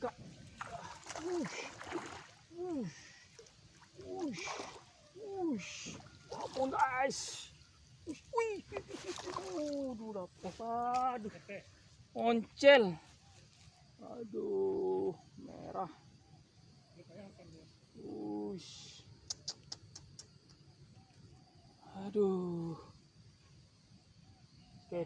Kak. Apa guys? Wih, dapat. Aduh, oncel. Aduh, merah. Ush. Aduh. Oke.